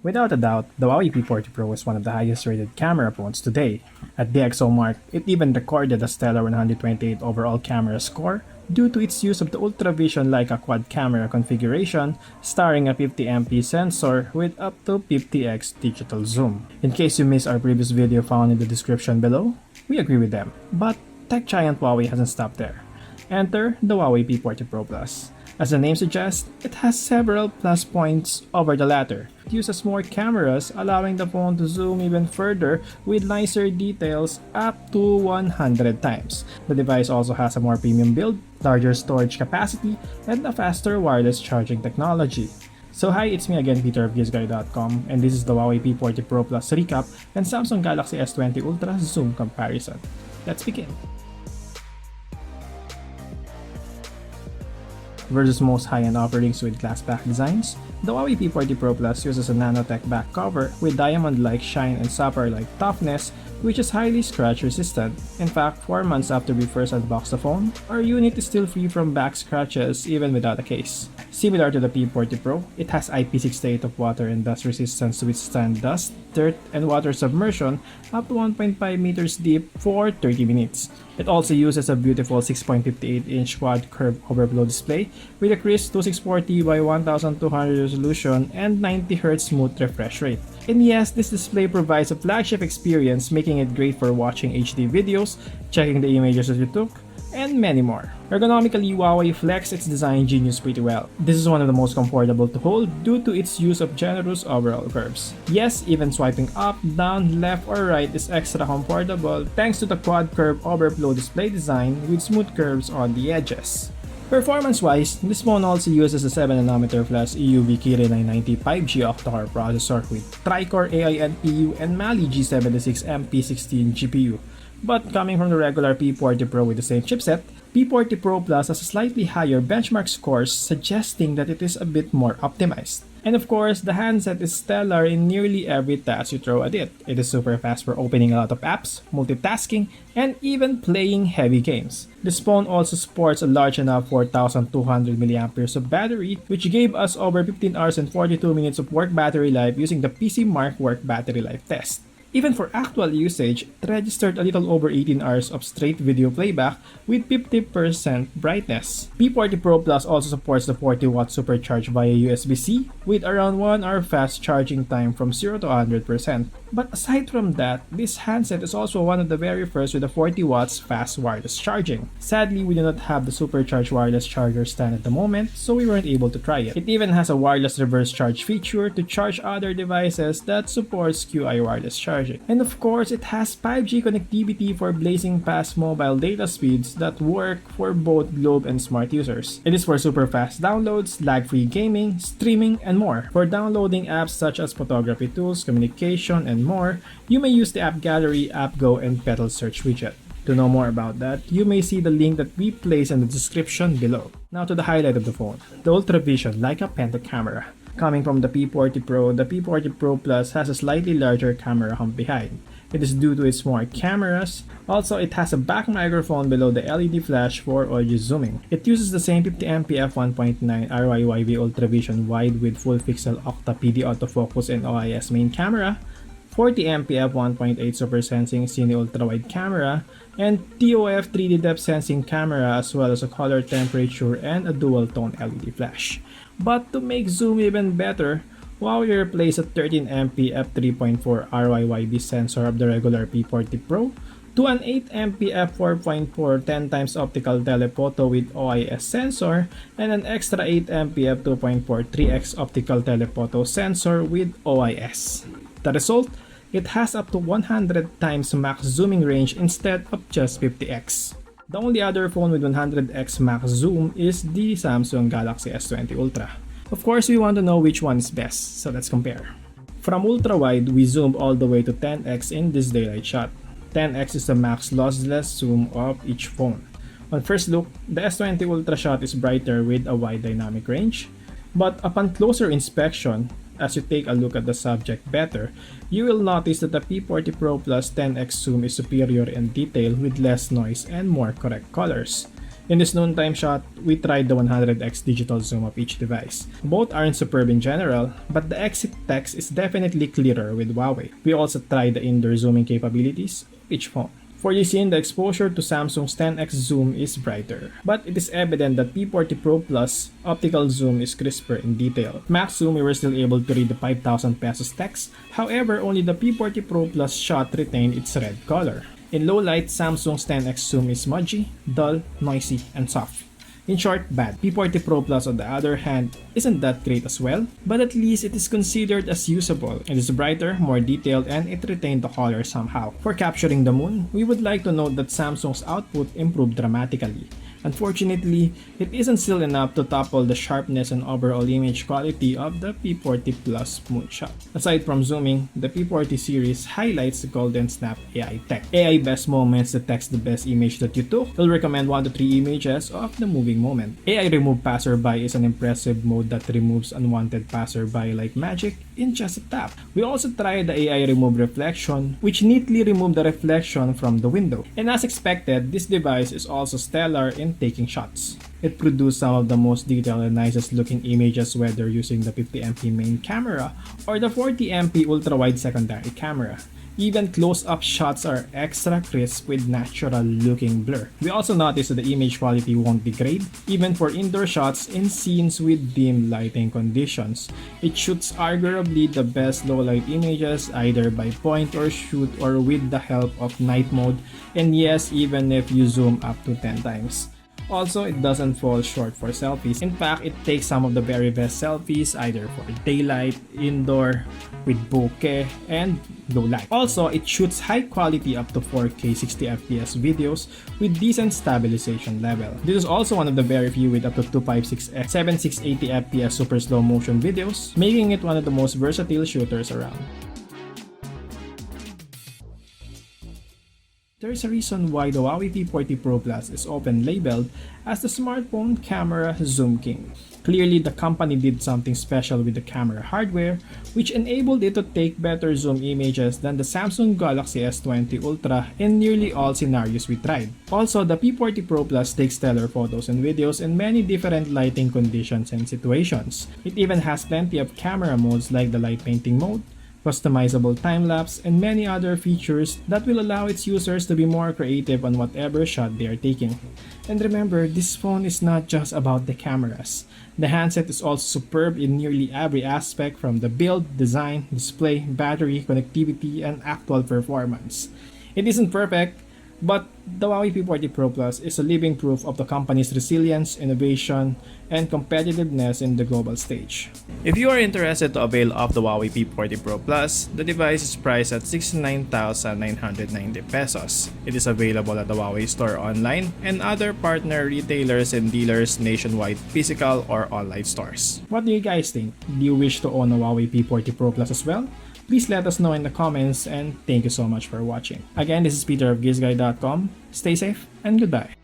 Without a doubt, the Huawei P40 Pro is one of the highest rated camera phones today. At the XO mark, it even recorded a stellar 128 overall camera score due to its use of the Ultra Vision Leica quad camera configuration, starring a 50MP sensor with up to 50x digital zoom. In case you missed our previous video found in the description below, we agree with them. But tech giant Huawei hasn't stopped there. Enter the Huawei P40 Pro Plus. As the name suggests, it has several plus points over the latter. It uses more cameras, allowing the phone to zoom even further with nicer details up to 100 times. The device also has a more premium build, larger storage capacity, and a faster wireless charging technology. So hi, it's me again, Peter of GIZGUIDEPH, and this is the Huawei P40 Pro Plus recap and Samsung Galaxy S20 Ultra zoom comparison. Let's begin. Versus most high-end offerings with glass back designs, the Huawei P40 Pro Plus uses a nanotech back cover with diamond-like shine and sapphire-like toughness, which is highly scratch resistant. In fact, 4 months after we first unboxed the phone, our unit is still free from back scratches even without a case. Similar to the P40 Pro, it has IP68 of water and dust resistance to withstand dust, dirt, and water submersion up to 1.5 meters deep for 30 minutes. It also uses a beautiful 6.58-inch quad curved overflow display with a crisp 2640 by 1200 resolution and 90Hz smooth refresh rate. And yes, this display provides a flagship experience, making it great for watching HD videos, checking the images that you took, and many more. Ergonomically, Huawei flexed its design genius pretty well. This is one of the most comfortable to hold due to its use of generous overall curves. Yes, even swiping up, down, left, or right is extra comfortable thanks to the quad curve overflow display design with smooth curves on the edges. Performance-wise, this phone also uses a 7nm plus EUV Kirin 990 5G octa-core processor with tri-core AI NPU and Mali G76 MP16 GPU. But coming from the regular P40 Pro with the same chipset, P40 Pro Plus has a slightly higher benchmark scores, suggesting that it is a bit more optimized. And of course, the handset is stellar in nearly every task you throw at it. It is super fast for opening a lot of apps, multitasking, and even playing heavy games. This phone also sports a large enough 4200 mAh of battery, which gave us over 15 hours and 42 minutes of work battery life using the PC Mark Work Battery Life test. Even for actual usage, it registered a little over 18 hours of straight video playback with 50% brightness. P40 Pro Plus also supports the 40W supercharge via USB-C with around 1 hour fast charging time from 0 to 100%. But aside from that, this handset is also one of the very first with a 40W fast wireless charging. Sadly, we do not have the supercharged wireless charger stand at the moment, so we weren't able to try it. It even has a wireless reverse charge feature to charge other devices that supports QI wireless charging. And of course, it has 5G connectivity for blazing fast mobile data speeds that work for both globe and smart users. It is for super fast downloads, lag-free gaming, streaming, and more. For downloading apps such as photography tools, communication, and more, you may use the App Gallery, App Go, and Petal Search widget. To know more about that, you may see the link that we place in the description below. Now to the highlight of the phone, the Ultra Vision Leica Penta camera. Coming from the P40 Pro, the P40 Pro Plus has a slightly larger camera hump behind. It is due to its more cameras. Also, it has a back microphone below the LED flash for audio zooming. It uses the same 50MP f1.9 RYYV Ultra Vision wide with full pixel octa PD autofocus and OIS main camera, 40MP f1.8 super sensing cine ultra wide camera, and TOF 3D depth sensing camera, as well as a color temperature and a dual tone LED flash. But to make zoom even better, Huawei replaced a 13MP f3.4 RYYB sensor of the regular P40 Pro to an 8MP f4.4 10x optical telephoto with OIS sensor and an extra 8MP f2.4 3x optical telephoto sensor with OIS. The result? It has up to 100 times max zooming range instead of just 50x. The only other phone with 100x max zoom is the Samsung Galaxy S20 Ultra. Of course, we want to know which one is best, so let's compare. From ultra wide, we zoomed all the way to 10x in this daylight shot. 10x is the max lossless zoom of each phone. On first look, the S20 Ultra shot is brighter with a wide dynamic range, but upon closer inspection, as you take a look at the subject better, you will notice that the P40 Pro Plus 10x zoom is superior in detail with less noise and more correct colors. In this noontime shot, we tried the 100x digital zoom of each device. Both aren't superb in general, but the exit text is definitely clearer with Huawei. We also tried the indoor zooming capabilities of each phone. For this scene, the exposure to Samsung's 10x zoom is brighter, but it is evident that P40 Pro Plus optical zoom is crisper in detail. Max zoom, we were still able to read the 5,000 pesos text, however, only the P40 Pro Plus shot retained its red color. In low light, Samsung's 10x zoom is smudgy, dull, noisy, and soft. In short, bad. P40 Pro Plus on the other hand isn't that great as well, but at least it is considered as usable. It is brighter, more detailed, and it retained the color somehow. For capturing the moon, we would like to note that Samsung's output improved dramatically. Unfortunately, it isn't still enough to topple the sharpness and overall image quality of the P40 Plus moonshot. Aside from zooming, the P40 series highlights the Golden Snap AI tech. AI best moments detects the best image that you took. It'll recommend 1 to 3 images of the moving moment. AI Remove Passerby is an impressive mode that removes unwanted passerby like magic in just a tap. We also tried the AI Remove Reflection, which neatly removed the reflection from the window. And as expected, this device is also stellar in taking shots. It produced some of the most detailed and nicest looking images whether using the 50MP main camera or the 40MP ultra-wide secondary camera. Even close-up shots are extra crisp with natural looking blur. We also noticed that the image quality won't degrade, even for indoor shots in scenes with dim lighting conditions. It shoots arguably the best low-light images either by point or shoot or with the help of night mode, and yes, even if you zoom up to 10 times. Also, it doesn't fall short for selfies. In fact, it takes some of the very best selfies either for daylight, indoor, with bokeh, and low light. Also, it shoots high quality up to 4K 60fps videos with decent stabilization level. This is also one of the very few with up to 256x 7680fps super slow motion videos, making it one of the most versatile shooters around. There is a reason why the Huawei P40 Pro Plus is often labeled as the smartphone camera zoom king. Clearly, the company did something special with the camera hardware, which enabled it to take better zoom images than the Samsung Galaxy S20 Ultra in nearly all scenarios we tried. Also, the P40 Pro Plus takes stellar photos and videos in many different lighting conditions and situations. It even has plenty of camera modes like the light painting mode, customizable time-lapse, and many other features that will allow its users to be more creative on whatever shot they are taking. And remember, this phone is not just about the cameras. The handset is also superb in nearly every aspect from the build, design, display, battery, connectivity, and actual performance. It isn't perfect, but the Huawei P40 Pro Plus is a living proof of the company's resilience, innovation, and competitiveness in the global stage. If you are interested to avail of the Huawei P40 Pro Plus, the device is priced at 69,990 pesos. It is available at the Huawei store online and other partner retailers and dealers nationwide, physical or online stores. What do you guys think? Do you wish to own a Huawei P40 Pro Plus as well? Please let us know in the comments, and thank you so much for watching. Again, this is Peter of GIZGUIDEPH.com. Stay safe and goodbye.